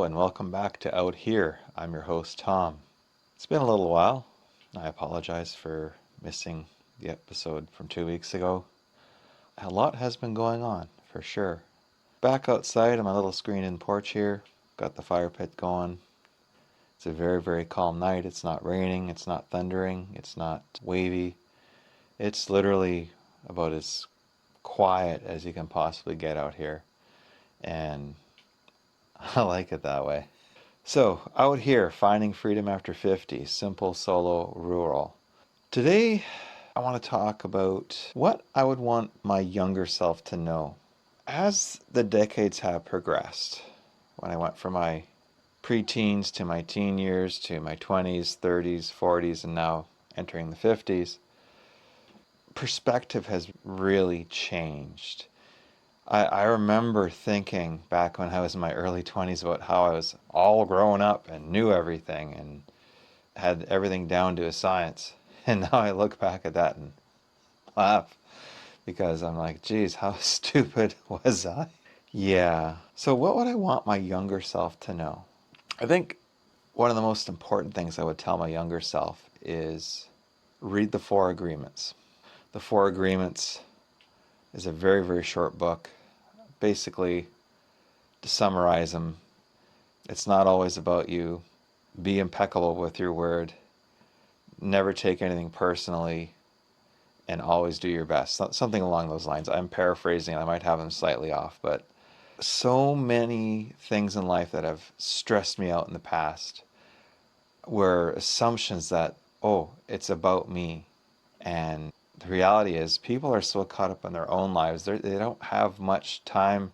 Hello and welcome back to Out Here. I'm your host, Tom. It's been a little while. I apologize for missing the episode from 2 weeks ago. A lot has been going on, for sure. Back outside on my little screened-in porch here. Got the fire pit going. It's a very, very calm night. It's not raining. It's not thundering. It's not wavy. It's literally about as quiet as you can possibly get out here. And I like it that way. So, Out Here, Finding Freedom After 50, Simple, Solo, Rural. Today, I want to talk about what I would want my younger self to know. As the decades have progressed, when I went from my pre-teens to my teen years to my 20s, 30s, 40s, and now entering the 50s, perspective has really changed. I remember thinking back when I was in my early 20s about how I was all grown up and knew everything and had everything down to a science. And now I look back at that and laugh because I'm like, geez, how stupid was I? Yeah. So what would I want my younger self to know? I think one of the most important things I would tell my younger self is read the Four Agreements. The Four Agreements is a very, very short book. Basically, to summarize them, it's not always about you. Be impeccable with your word. Never take anything personally. And always do your best. Something along those lines. I'm paraphrasing. I might have them slightly off. But so many things in life that have stressed me out in the past were assumptions that, oh, it's about me. And the reality is people are so caught up in their own lives. They don't have much time,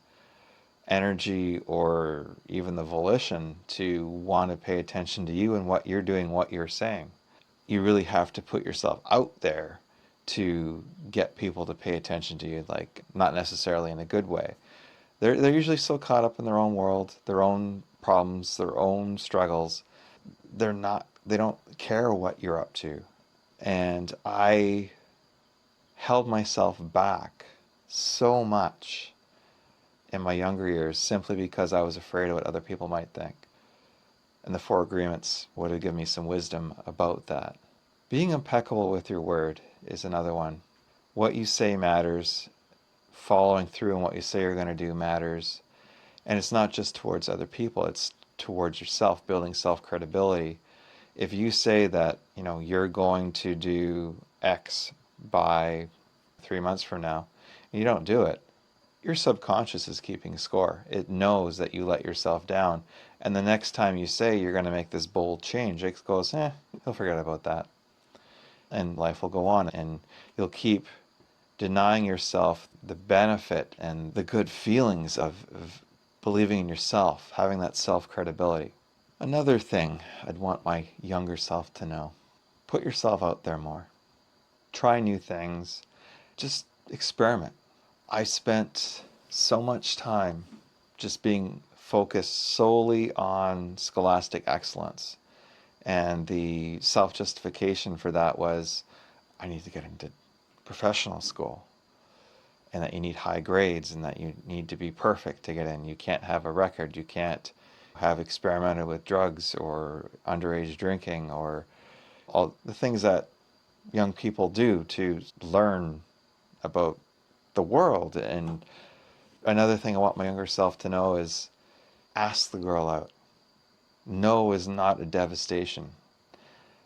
energy, or even the volition to want to pay attention to you and what you're doing, what you're saying. You really have to put yourself out there to get people to pay attention to you, like not necessarily in a good way. They're usually so caught up in their own world, their own problems, their own struggles. They don't care what you're up to. And I held myself back so much in my younger years simply because I was afraid of what other people might think. And the Four Agreements would have given me some wisdom about that. Being impeccable with your word is another one. What you say matters. Following through on what you say you're going to do matters. And it's not just towards other people, it's towards yourself, building self-credibility. If you say that, you're going to do X by 3 months from now, and you don't do it, your subconscious is keeping score. It knows that you let yourself down. And the next time you say you're going to make this bold change, it goes, he'll forget about that. And life will go on, and you'll keep denying yourself the benefit and the good feelings of believing in yourself, having that self-credibility. Another thing I'd want my younger self to know: put yourself out there more. Try new things. Just experiment. I spent so much time just being focused solely on scholastic excellence. And the self-justification for that was, I need to get into professional school, and that you need high grades, and that you need to be perfect to get in. You can't have a record. You can't have experimented with drugs or underage drinking or all the things that young people do to learn about the world. And another thing I want my younger self to know is ask the girl out. No is not a devastation.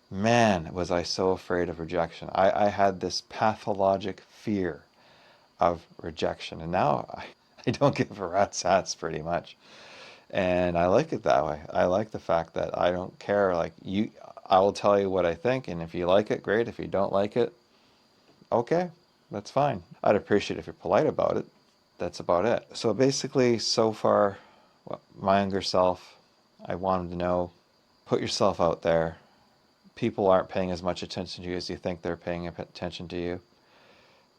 Man, was I so afraid of rejection. I had this pathologic fear of rejection. And now I don't give a rat's ass pretty much. And I like it that way. I like the fact that I don't care. I will tell you what I think. And if you like it, great. If you don't like it, okay, that's fine. I'd appreciate it if you're polite about it. That's about it. So basically, so far, my younger self, I want him to know, put yourself out there. People aren't paying as much attention to you as you think they're paying attention to you.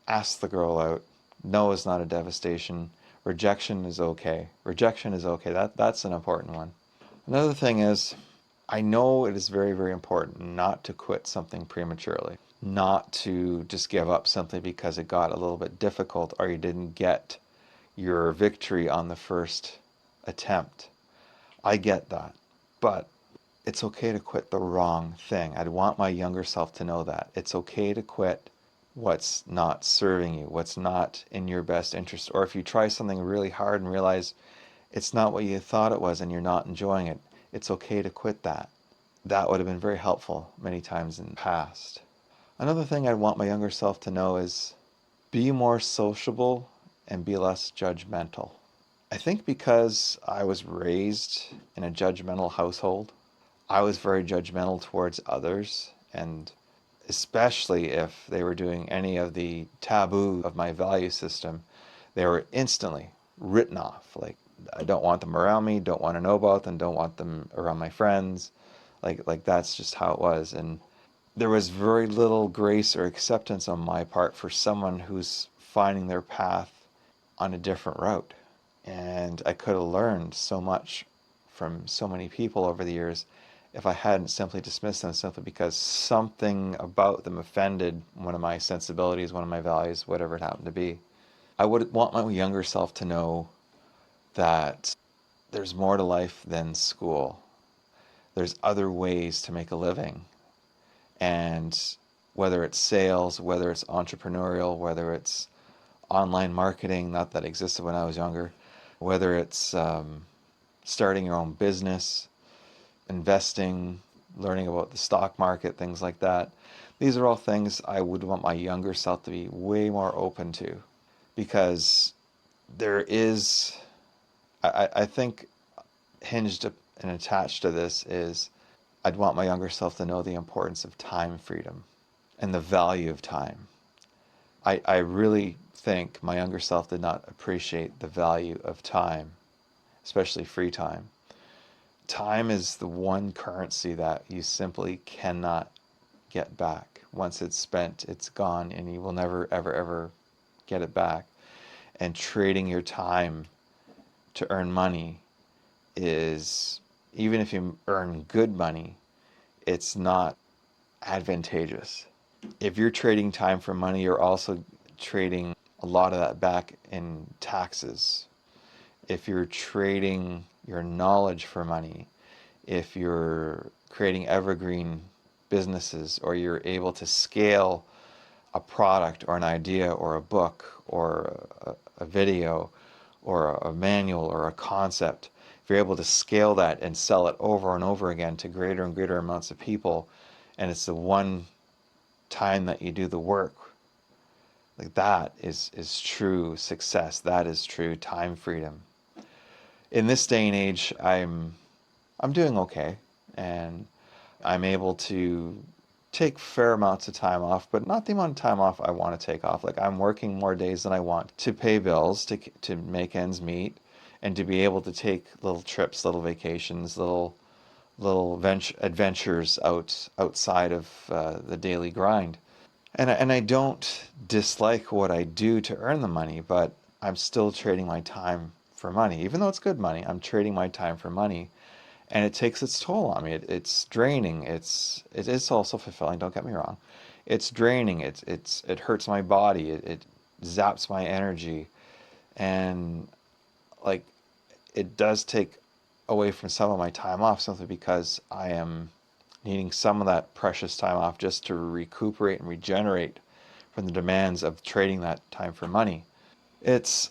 Ask the girl out. No is not a devastation. Rejection is okay. Rejection is okay. That's an important one. Another thing is, I know it is very, very important not to quit something prematurely. Not to just give up simply because it got a little bit difficult or you didn't get your victory on the first attempt. I get that. But it's okay to quit the wrong thing. I'd want my younger self to know that. It's okay to quit what's not serving you, what's not in your best interest. Or if you try something really hard and realize it's not what you thought it was and you're not enjoying it, it's okay to quit that. That would have been very helpful many times in the past. Another thing I'd want my younger self to know is be more sociable and be less judgmental. I think because I was raised in a judgmental household, I was very judgmental towards others, and especially if they were doing any of the taboo of my value system, they were instantly written off. Like, I don't want them around me, don't want to know about them, don't want them around my friends. Like that's just how it was. And there was very little grace or acceptance on my part for someone who's finding their path on a different route. And I could have learned so much from so many people over the years if I hadn't simply dismissed them simply because something about them offended one of my sensibilities, one of my values, whatever it happened to be. I would want my younger self to know that there's more to life than school. There's other ways to make a living. And whether it's sales, whether it's entrepreneurial, whether it's online marketing, not that existed when I was younger, whether it's starting your own business, investing, learning about the stock market, things like that. These are all things I would want my younger self to be way more open to, because there is, I think, hinged and attached to this is I'd want my younger self to know the importance of time freedom and the value of time. I really think my younger self did not appreciate the value of time, especially free time. Time is the one currency that you simply cannot get back. Once it's spent, it's gone, and you will never, ever, ever get it back. And trading your time to earn money is, even if you earn good money, it's not advantageous. If you're trading time for money, you're also trading a lot of that back in taxes. If you're trading your knowledge for money, if you're creating evergreen businesses, or you're able to scale a product or an idea or a book or a video or a manual or a concept, if you're able to scale that and sell it over and over again to greater and greater amounts of people, and it's the one time that you do the work, like that is true success. That is true time freedom. In this day and age, I'm doing okay, and I'm able to take fair amounts of time off, but not the amount of time off I want to take off. Like, I'm working more days than I want to pay bills, to make ends meet, and to be able to take little trips, little vacations, little adventures outside of the daily grind. And I don't dislike what I do to earn the money, but I'm still trading my time for money. Even though it's good money, I'm trading my time for money, and it takes its toll on me. It's draining. It is also fulfilling. Don't get me wrong. It's draining. It hurts my body. It zaps my energy, and like, it does take away from some of my time off simply because I am needing some of that precious time off just to recuperate and regenerate from the demands of trading that time for money. It's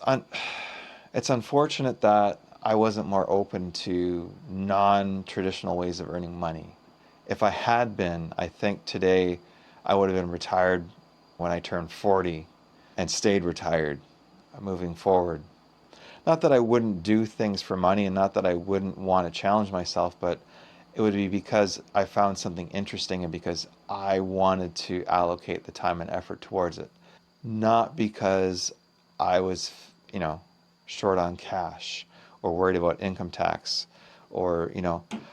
it's unfortunate that I wasn't more open to non-traditional ways of earning money. If I had been, I think today I would have been retired when I turned 40 and stayed retired moving forward. Not that I wouldn't do things for money and not that I wouldn't want to challenge myself, but it would be because I found something interesting and because I wanted to allocate the time and effort towards it. Not because I was, short on cash or worried about income tax, or,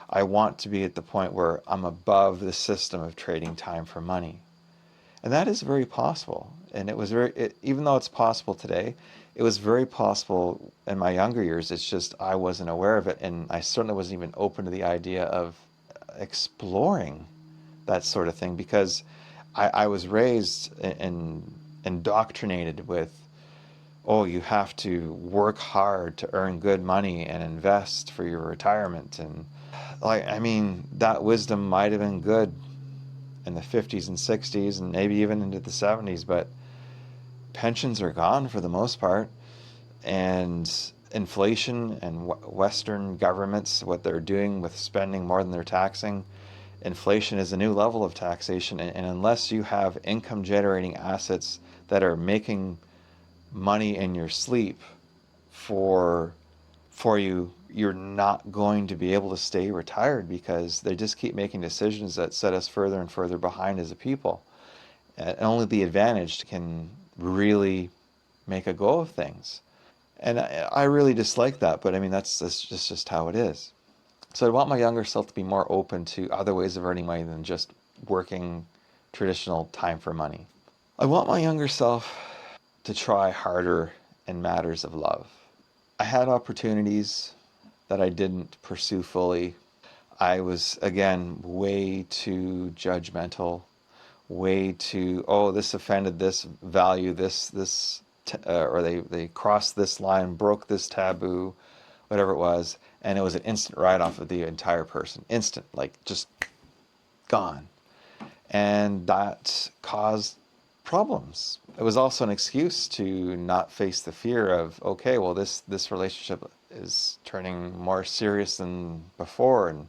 I want to be at the point where I'm above the system of trading time for money. And that is very possible. And even though it's possible today, it was very possible in my younger years. It's just I wasn't aware of it, and I certainly wasn't even open to the idea of exploring that sort of thing, because I was raised and indoctrinated with oh, you have to work hard to earn good money and invest for your retirement. And like, I mean, that wisdom might have been good in the 50s and 60s and maybe even into the 70s, but pensions are gone for the most part. And inflation and Western governments, what they're doing with spending more than they're taxing, inflation is a new level of taxation. And unless you have income generating assets that are making money in your sleep for you, you're not going to be able to stay retired, because they just keep making decisions that set us further and further behind as a people. And only the advantaged can really make a go of things. And I really dislike that, but I mean, that's just how it is. So I want my younger self to be more open to other ways of earning money than just working traditional time for money. I want my younger self to try harder in matters of love. I had opportunities that I didn't pursue fully. I was, again, way too judgmental, way too, oh, this offended this value, or they crossed this line, broke this taboo, whatever it was, and it was an instant write-off of the entire person. Instant, like just gone. And that caused problems. It was also an excuse to not face the fear of, okay, well, this relationship is turning more serious than before, and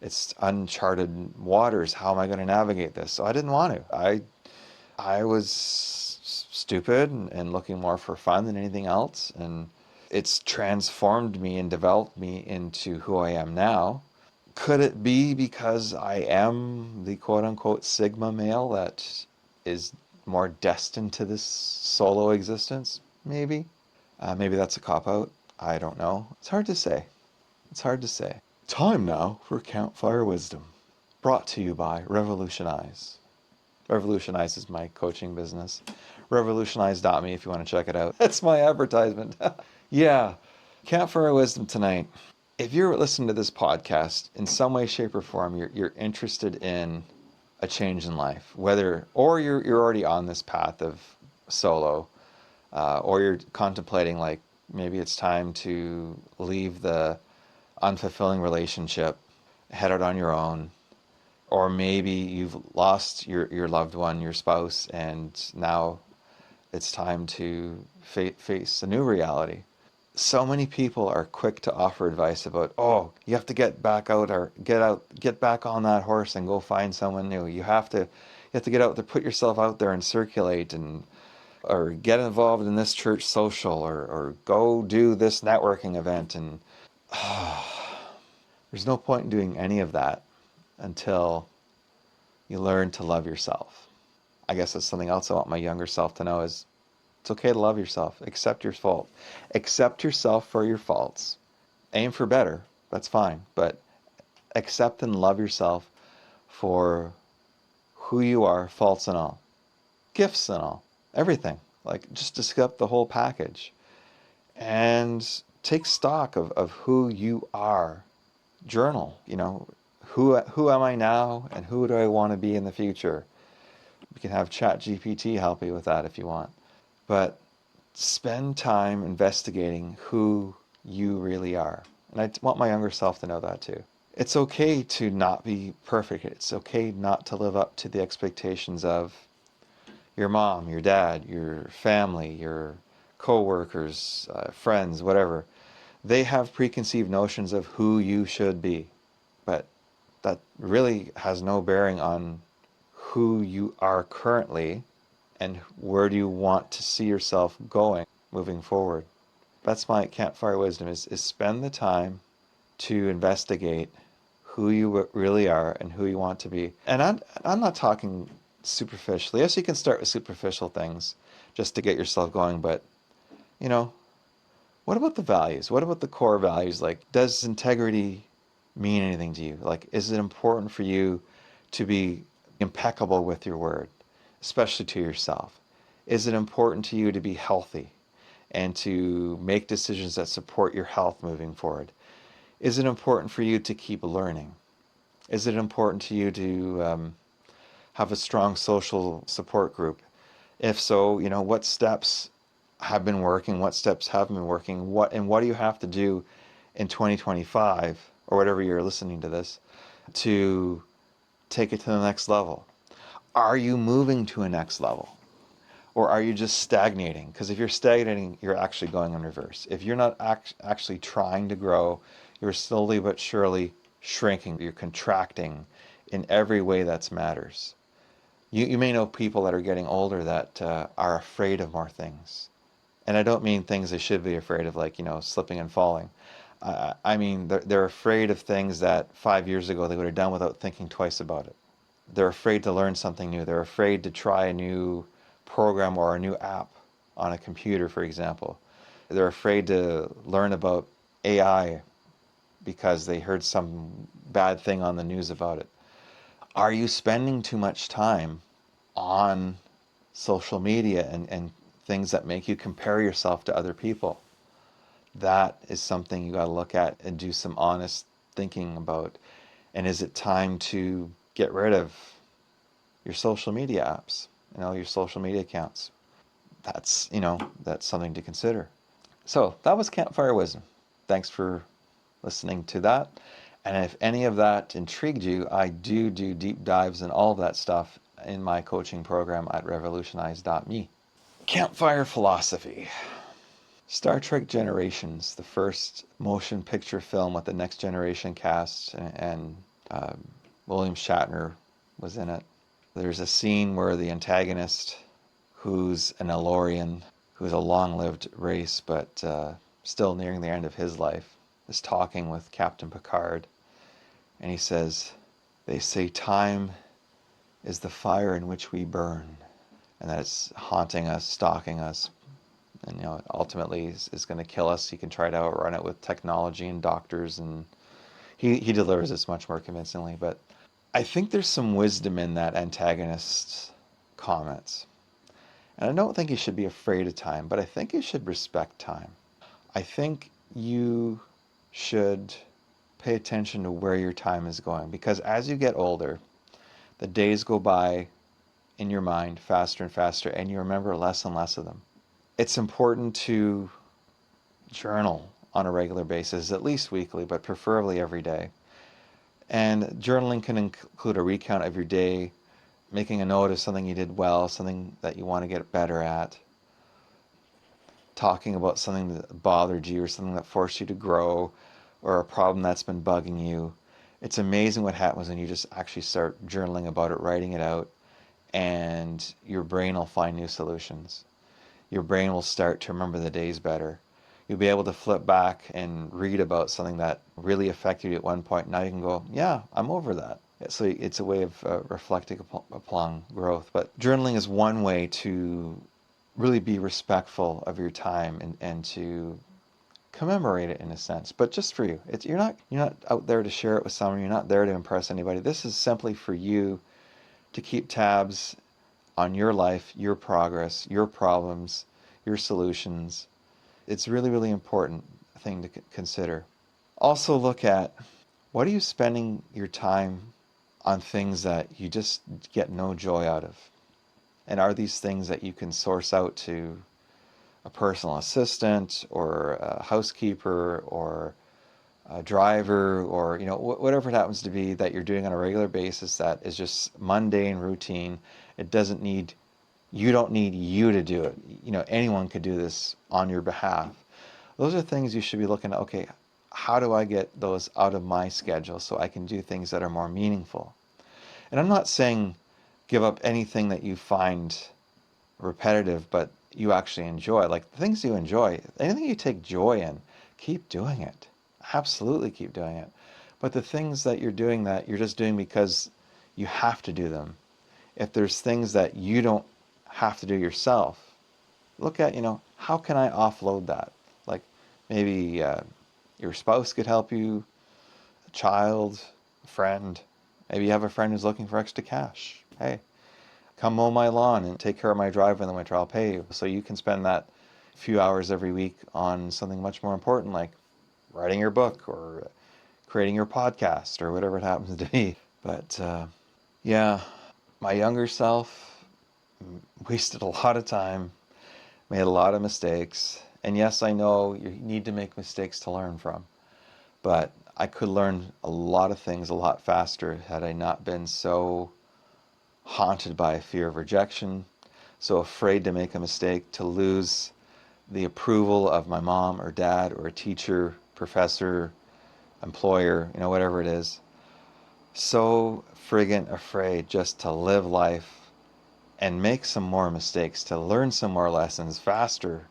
it's uncharted waters. How am I going to navigate this? So I didn't want to. I was stupid and looking more for fun than anything else, and it's transformed me and developed me into who I am now. Could it be because I am the quote-unquote Sigma male that is more destined to this solo existence? Maybe. Maybe that's a cop-out. I don't know. It's hard to say. It's hard to say. Time now for Campfire Wisdom. Brought to you by Revolutionize. Revolutionize is my coaching business. Revolutionize.me if you want to check it out. That's my advertisement. Yeah. Campfire Wisdom tonight. If you're listening to this podcast in some way, shape, or form, you're interested in a change in life, or you're already on this path of solo, or you're contemplating, like, maybe it's time to leave the unfulfilling relationship, head out on your own, or maybe you've lost your loved one, your spouse, and now it's time to face a new reality. So many people are quick to offer advice about, oh, you have to get back out, or get back on that horse and go find someone new. You have to get out there, put yourself out there and circulate, and or get involved in this church social, or go do this networking event. And there's no point in doing any of that until you learn to love yourself. I guess that's something else I want my younger self to know, is it's okay to love yourself. Accept your fault. Accept yourself for your faults. Aim for better. That's fine. But accept and love yourself for who you are, faults and all. Gifts and all. Everything. Like, just accept the whole package. And take stock of who you are. Journal. Who am I now, and who do I want to be in the future? You can have ChatGPT help you with that if you want. But spend time investigating who you really are. And I want my younger self to know that too. It's okay to not be perfect. It's okay not to live up to the expectations of your mom, your dad, your family, your co-workers, friends, whatever. They have preconceived notions of who you should be. But that really has no bearing on who you are currently, and where do you want to see yourself going moving forward. That's my campfire wisdom, is spend the time to investigate who you really are and who you want to be. And I'm not talking superficially. Yes, you can start with superficial things just to get yourself going, but you know, what about the values? What about the core values? Like, does integrity mean anything to you? Like, is it important for you to be impeccable with your word, especially to yourself? Is it important to you to be healthy and to make decisions that support your health moving forward? Is it important for you to keep learning? Is it important to you to have a strong social support group? If so, what steps have been working, what steps have been working, what do you have to do in 2025 or whatever you're listening to this to take it to the next level? Are you moving to a next level? Or are you just stagnating? Because if you're stagnating, you're actually going in reverse. If you're not actually trying to grow, you're slowly but surely shrinking. You're contracting in every way that matters. You may know people that are getting older that are afraid of more things. And I don't mean things they should be afraid of, like, slipping and falling. I mean, they're afraid of things that 5 years ago they would have done without thinking twice about it. They're afraid to learn something new. They're afraid to try a new program or a new app on a computer, for example. They're afraid to learn about AI because they heard some bad thing on the news about it. Are you spending too much time on social media and things that make you compare yourself to other people? That is something you got to look at and do some honest thinking about. And is it time to get rid of your social media apps, your social media accounts? That's something to consider. So that was Campfire Wisdom. Thanks for listening to that. And if any of that intrigued you, I do deep dives in all of that stuff in my coaching program at revolutionize.me. Campfire Philosophy. Star Trek Generations, the first motion picture film with the Next Generation cast, and William Shatner was in it. There's a scene where the antagonist, who's an Elorian, who's a long-lived race, but still nearing the end of his life, is talking with Captain Picard, and he says, "They say time is the fire in which we burn," and that it's haunting us, stalking us, and ultimately is going to kill us. You can try to outrun it with technology and doctors, and he delivers this much more convincingly. But I think there's some wisdom in that antagonist's comments. And I don't think you should be afraid of time, but I think you should respect time. I think you should pay attention to where your time is going, because as you get older, the days go by in your mind faster and faster, and you remember less and less of them. It's important to journal on a regular basis, at least weekly, but preferably every day. And journaling can include a recount of your day, making a note of something you did well, something that you want to get better at, talking about something that bothered you or something that forced you to grow, or a problem that's been bugging you. It's amazing what happens when you just actually start journaling about it, writing it out, and your brain will find new solutions. Your brain will start to remember the days better. You'll be able to flip back and read about something that really affected you at one point. Now you can go, yeah, I'm over that. So it's a way of reflecting upon growth. But journaling is one way to really be respectful of your time and to commemorate it in a sense, but just for you. You're not out there to share it with someone. You're not there to impress anybody. This is simply for you to keep tabs on your life, your progress, your problems, your solutions. It's really, really important thing to consider. Also look at, what are you spending your time on things that you just get no joy out of? And are these things that you can source out to a personal assistant or a housekeeper or a driver, or whatever it happens to be that you're doing on a regular basis that is just mundane routine? You don't need you to do it. Anyone could do this on your behalf. Those are things you should be looking at. Okay, how do I get those out of my schedule so I can do things that are more meaningful? And I'm not saying give up anything that you find repetitive, but you actually enjoy. Like the things you enjoy, anything you take joy in, keep doing it. Absolutely keep doing it. But the things that you're doing that you're just doing because you have to do them, if there's things that you don't have to do yourself, look at, how can I offload that? Like maybe your spouse could help you, a child, a friend. Maybe you have a friend who's looking for extra cash. Hey, come mow my lawn and take care of my driveway in the winter. I'll pay you. So you can spend that few hours every week on something much more important, like writing your book or creating your podcast or whatever it happens to be. But yeah, my younger self wasted a lot of time made a lot of mistakes. And yes, I know you need to make mistakes to learn from, but I could learn a lot of things a lot faster had I not been so haunted by a fear of rejection, so afraid to make a mistake, to lose the approval of my mom or dad or a teacher, professor, employer, whatever it is. So friggin' afraid just to live life and make some more mistakes, to learn some more lessons faster,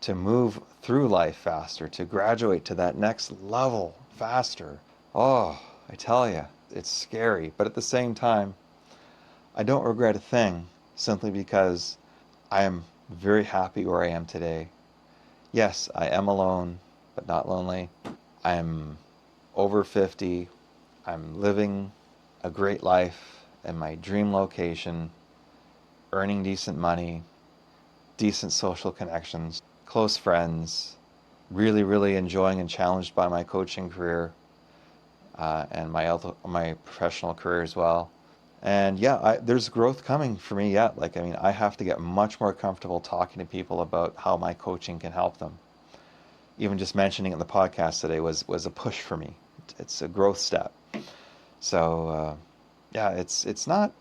to move through life faster, to graduate to that next level faster. Oh, I tell you, it's scary. But at the same time, I don't regret a thing simply because I am very happy where I am today. Yes, I am alone, but not lonely. I'm over 50. I'm living a great life in my dream location, earning decent money, decent social connections, close friends, really, really enjoying and challenged by my coaching career and my professional career as well. And yeah, there's growth coming for me yet. I have to get much more comfortable talking to people about how my coaching can help them. Even just mentioning it in the podcast today was a push for me. It's a growth step. So yeah, it's not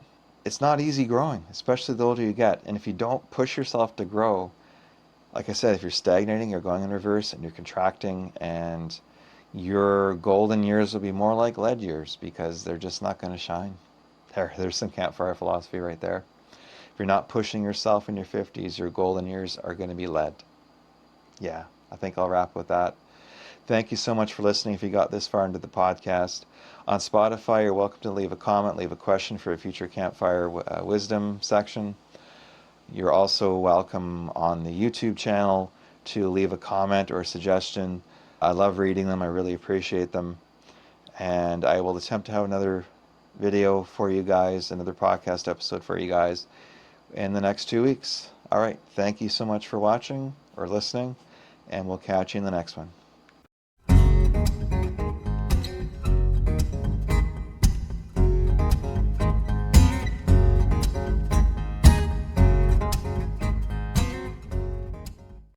easy growing, especially the older you get. And if you don't push yourself to grow, like I said, if you're stagnating, you're going in reverse and you're contracting, and your golden years will be more like lead years because they're just not going to shine. There's some campfire philosophy right there. If you're not pushing yourself in your 50s, your golden years are going to be lead. Yeah, I think I'll wrap with that. Thank you so much for listening if you got this far into the podcast. On Spotify, you're welcome to leave a comment, leave a question for a future Campfire Wisdom section. You're also welcome on the YouTube channel to leave a comment or a suggestion. I love reading them. I really appreciate them. And I will attempt to have another video for you guys, another podcast episode for you guys in the next 2 weeks. All right. Thank you so much for watching or listening, and we'll catch you in the next one.